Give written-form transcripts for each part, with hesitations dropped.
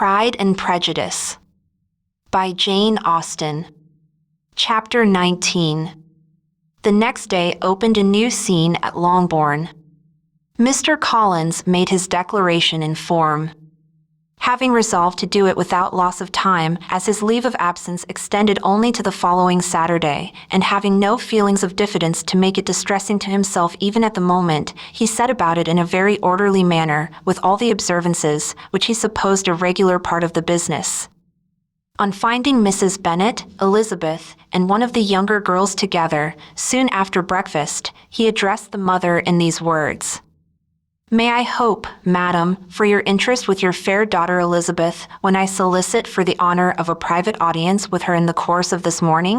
Pride and Prejudice by Jane Austen. Chapter 19. The next day opened a new scene at Longbourn. Mr. Collins made his declaration in form, having resolved to do it without loss of time, as his leave of absence extended only to the following Saturday, and having no feelings of diffidence to make it distressing to himself even at the moment, he set about it in a very orderly manner, with all the observances which he supposed a regular part of the business. On finding Mrs. Bennet, Elizabeth, and one of the younger girls together, soon after breakfast, he addressed the mother in these words: "May I hope, madam, for your interest with your fair daughter Elizabeth, when I solicit for the honor of a private audience with her in the course of this morning?"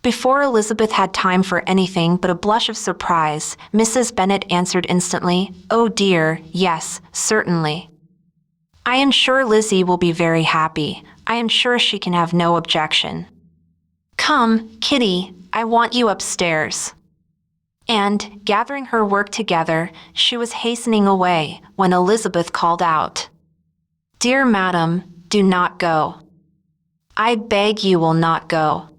Before Elizabeth had time for anything but a blush of surprise, Mrs. Bennet answered instantly, "Oh dear, yes, certainly. I am sure Lizzie will be very happy. I am sure she can have no objection. Come, Kitty, I want you upstairs." And, gathering her work together, she was hastening away when Elizabeth called out, "Dear madam, do not go. I beg you will not go.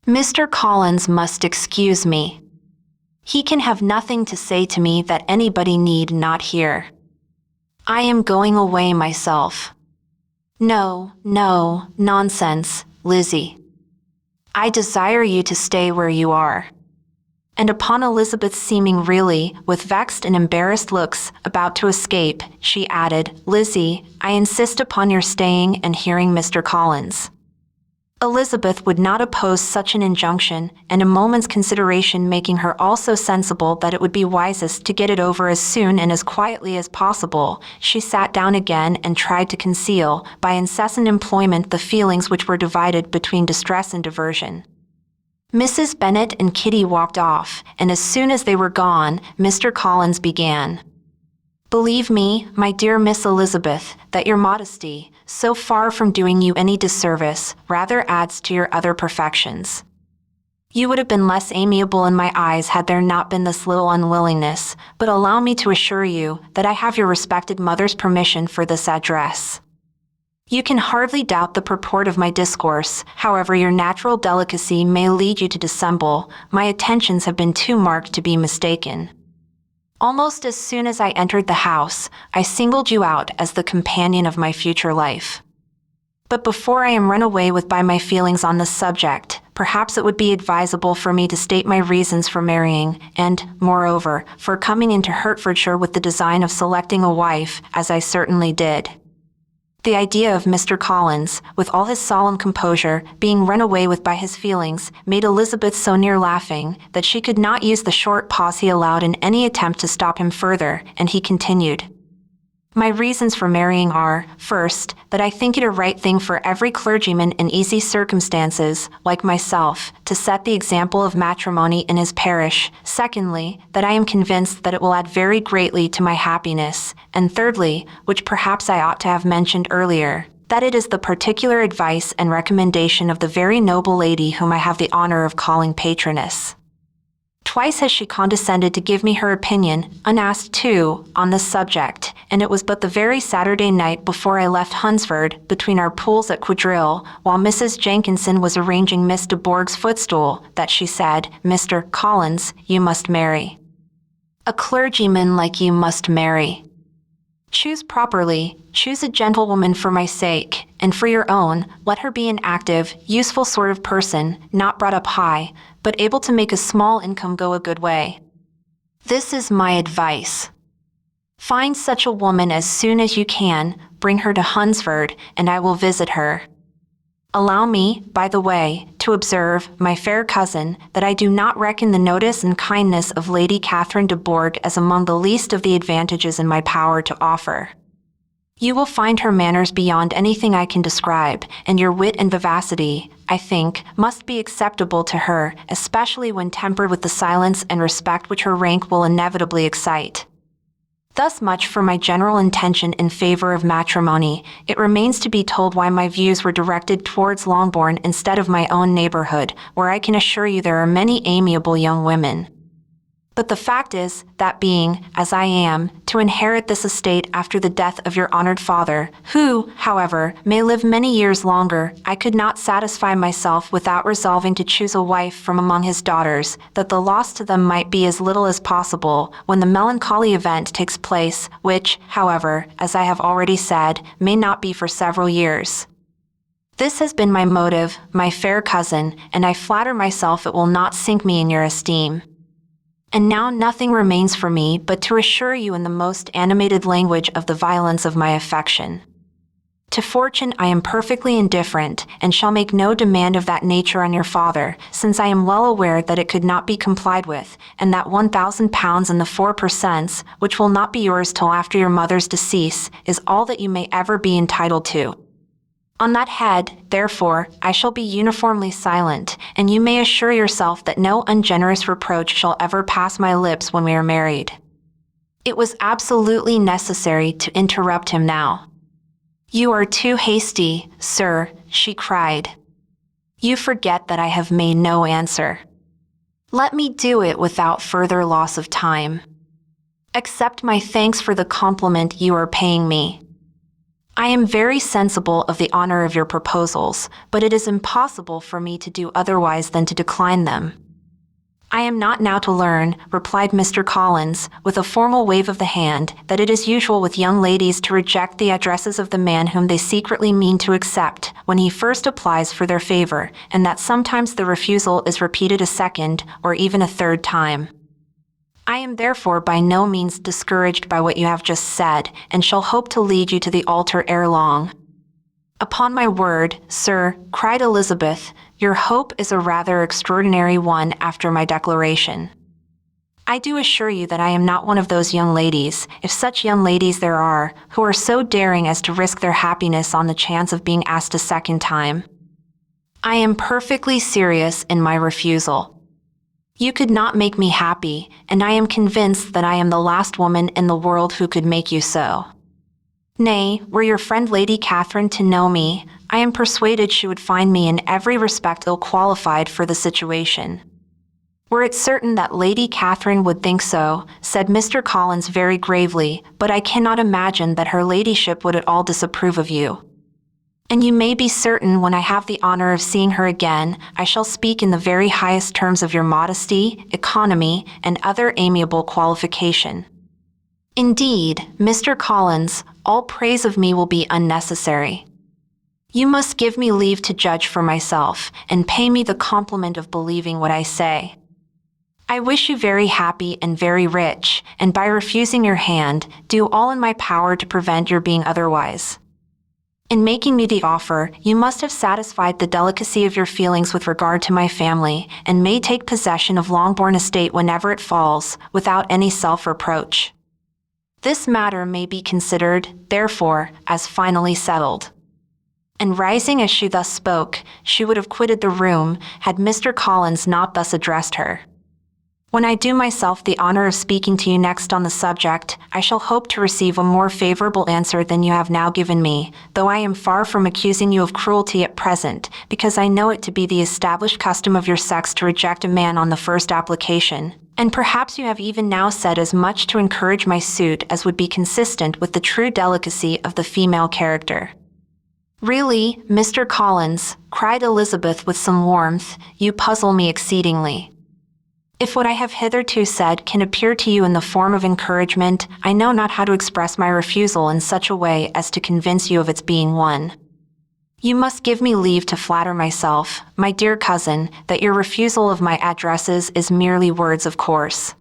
Mr. Collins must excuse me. He can have nothing to say to me that anybody need not hear. I am going away myself." "No, no, nonsense, Lizzie. I desire you to stay where you are." And upon Elizabeth seeming really, with vexed and embarrassed looks, about to escape, she added, "Lizzie, I insist upon your staying and hearing Mr. Collins." Elizabeth would not oppose such an injunction, and a moment's consideration making her also sensible that it would be wisest to get it over as soon and as quietly as possible, she sat down again and tried to conceal, by incessant employment, the feelings which were divided between distress and diversion. Mrs. Bennet and Kitty walked off, and as soon as they were gone, Mr. Collins began. "Believe me, my dear Miss Elizabeth, that your modesty, so far from doing you any disservice, rather adds to your other perfections. You would have been less amiable in my eyes had there not been this little unwillingness, but allow me to assure you that I have your respected mother's permission for this address. You can hardly doubt the purport of my discourse, however your natural delicacy may lead you to dissemble. My attentions have been too marked to be mistaken. Almost as soon as I entered the house, I singled you out as the companion of my future life. But before I am run away with by my feelings on this subject, perhaps it would be advisable for me to state my reasons for marrying, and, moreover, for coming into Hertfordshire with the design of selecting a wife, as I certainly did. The idea of Mr. Collins, with all his solemn composure, being run away with by his feelings, made Elizabeth so near laughing that she could not use the short pause he allowed in any attempt to stop him further, and he continued, "My reasons for marrying are, first, that I think it a right thing for every clergyman in easy circumstances, like myself, to set the example of matrimony in his parish; secondly, that I am convinced that it will add very greatly to my happiness; and thirdly, which perhaps I ought to have mentioned earlier, that it is the particular advice and recommendation of the very noble lady whom I have the honor of calling patroness. Twice has she condescended to give me her opinion, unasked too, on this subject, and it was but the very Saturday night before I left Hunsford, between our pools at quadrille, while Mrs. Jenkinson was arranging Miss de Bourgh's footstool, that she said, 'Mr. Collins, you must marry. A clergyman like you must marry. Choose properly, choose a gentlewoman for my sake, and for your own, let her be an active, useful sort of person, not brought up high, but able to make a small income go a good way. This is my advice. Find such a woman as soon as you can, bring her to Hunsford, and I will visit her. Allow me, by the way, to observe, my fair cousin, that I do not reckon the notice and kindness of Lady Catherine de Bourgh as among the least of the advantages in my power to offer. You will find her manners beyond anything I can describe, and your wit and vivacity, I think, must be acceptable to her, especially when tempered with the silence and respect which her rank will inevitably excite. Thus much for my general intention in favor of matrimony. It remains to be told why my views were directed towards Longbourn instead of my own neighborhood, where I can assure you there are many amiable young women. But the fact is, that being, as I am, to inherit this estate after the death of your honored father, who, however, may live many years longer, I could not satisfy myself without resolving to choose a wife from among his daughters, that the loss to them might be as little as possible when the melancholy event takes place, which, however, as I have already said, may not be for several years. This has been my motive, my fair cousin, and I flatter myself it will not sink me in your esteem. And now nothing remains for me but to assure you in the most animated language of the violence of my affection. To fortune I am perfectly indifferent, and shall make no demand of that nature on your father, since I am well aware that it could not be complied with, and that £1,000 and the 4 per cents, which will not be yours till after your mother's decease, is all that you may ever be entitled to. On that head, therefore, I shall be uniformly silent, and you may assure yourself that no ungenerous reproach shall ever pass my lips when we are married." It was absolutely necessary to interrupt him now. "You are too hasty, sir," she cried. "You forget that I have made no answer. Let me do it without further loss of time. Accept my thanks for the compliment you are paying me. I am very sensible of the honor of your proposals, but it is impossible for me to do otherwise than to decline them." "I am not now to learn," replied Mr. Collins, with a formal wave of the hand, "that it is usual with young ladies to reject the addresses of the man whom they secretly mean to accept when he first applies for their favor, and that sometimes the refusal is repeated a second or even a third time. I am therefore by no means discouraged by what you have just said, and shall hope to lead you to the altar ere long." "Upon my word, sir," cried Elizabeth, "your hope is a rather extraordinary one after my declaration. I do assure you that I am not one of those young ladies, if such young ladies there are, who are so daring as to risk their happiness on the chance of being asked a second time. I am perfectly serious in my refusal. You could not make me happy, and I am convinced that I am the last woman in the world who could make you so. Nay, were your friend Lady Catherine to know me, I am persuaded she would find me in every respect ill-qualified for the situation." "Were it certain that Lady Catherine would think so," said Mr. Collins very gravely, "but I cannot imagine that her ladyship would at all disapprove of you. And you may be certain when I have the honor of seeing her again, I shall speak in the very highest terms of your modesty, economy, and other amiable qualification. Indeed, Mr. Collins, all praise of me will be unnecessary. You must give me leave to judge for myself, and pay me the compliment of believing what I say. I wish you very happy and very rich, and by refusing your hand, do all in my power to prevent your being otherwise. In making me the offer, you must have satisfied the delicacy of your feelings with regard to my family, and may take possession of Longbourn estate whenever it falls, without any self-reproach. This matter may be considered, therefore, as finally settled." And rising as she thus spoke, she would have quitted the room, had Mr. Collins not thus addressed her. "When I do myself the honor of speaking to you next on the subject, I shall hope to receive a more favorable answer than you have now given me, though I am far from accusing you of cruelty at present, because I know it to be the established custom of your sex to reject a man on the first application, and perhaps you have even now said as much to encourage my suit as would be consistent with the true delicacy of the female character." "Really, Mr. Collins," cried Elizabeth with some warmth, "you puzzle me exceedingly. If what I have hitherto said can appear to you in the form of encouragement, I know not how to express my refusal in such a way as to convince you of its being one. You must give me leave to flatter myself, my dear cousin, that your refusal of my addresses is merely words of course.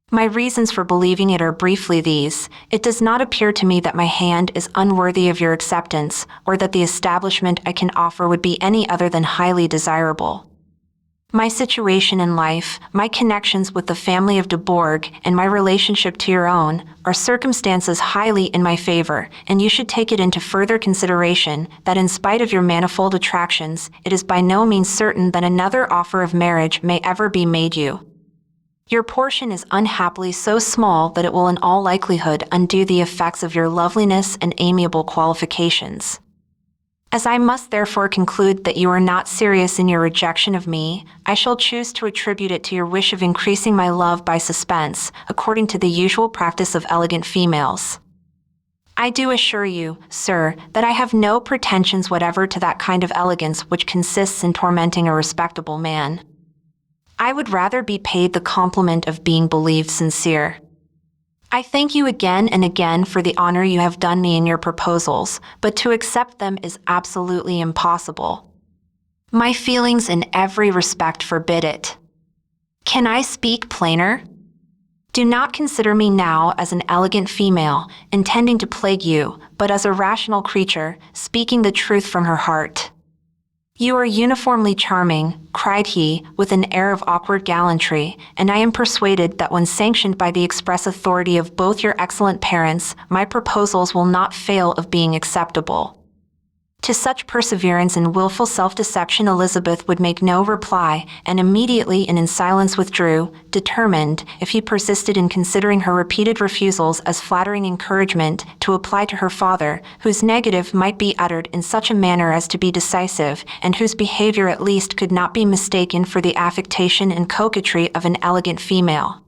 My reasons for believing it are briefly these: it does not appear to me that my hand is unworthy of your acceptance, or that the establishment I can offer would be any other than highly desirable. My situation in life, my connections with the family of de Bourgh, and my relationship to your own, are circumstances highly in my favor, and you should take it into further consideration that in spite of your manifold attractions, it is by no means certain that another offer of marriage may ever be made you. Your portion is unhappily so small that it will in all likelihood undo the effects of your loveliness and amiable qualifications. As I must therefore conclude that you are not serious in your rejection of me, I shall choose to attribute it to your wish of increasing my love by suspense, according to the usual practice of elegant females. I do assure you, sir, that I have no pretensions whatever to that kind of elegance which consists in tormenting a respectable man. I would rather be paid the compliment of being believed sincere. I thank you again and again for the honor you have done me in your proposals, but to accept them is absolutely impossible. My feelings in every respect forbid it. Can I speak plainer? Do not consider me now as an elegant female, intending to plague you, but as a rational creature, speaking the truth from her heart. You are uniformly charming, cried he, with an air of awkward gallantry, and I am persuaded that when sanctioned by the express authority of both your excellent parents, my proposals will not fail of being acceptable. To such perseverance and wilful self-deception Elizabeth would make no reply, and immediately and in silence withdrew, determined, if he persisted in considering her repeated refusals as flattering encouragement, to apply to her father, whose negative might be uttered in such a manner as to be decisive, and whose behavior at least could not be mistaken for the affectation and coquetry of an elegant female.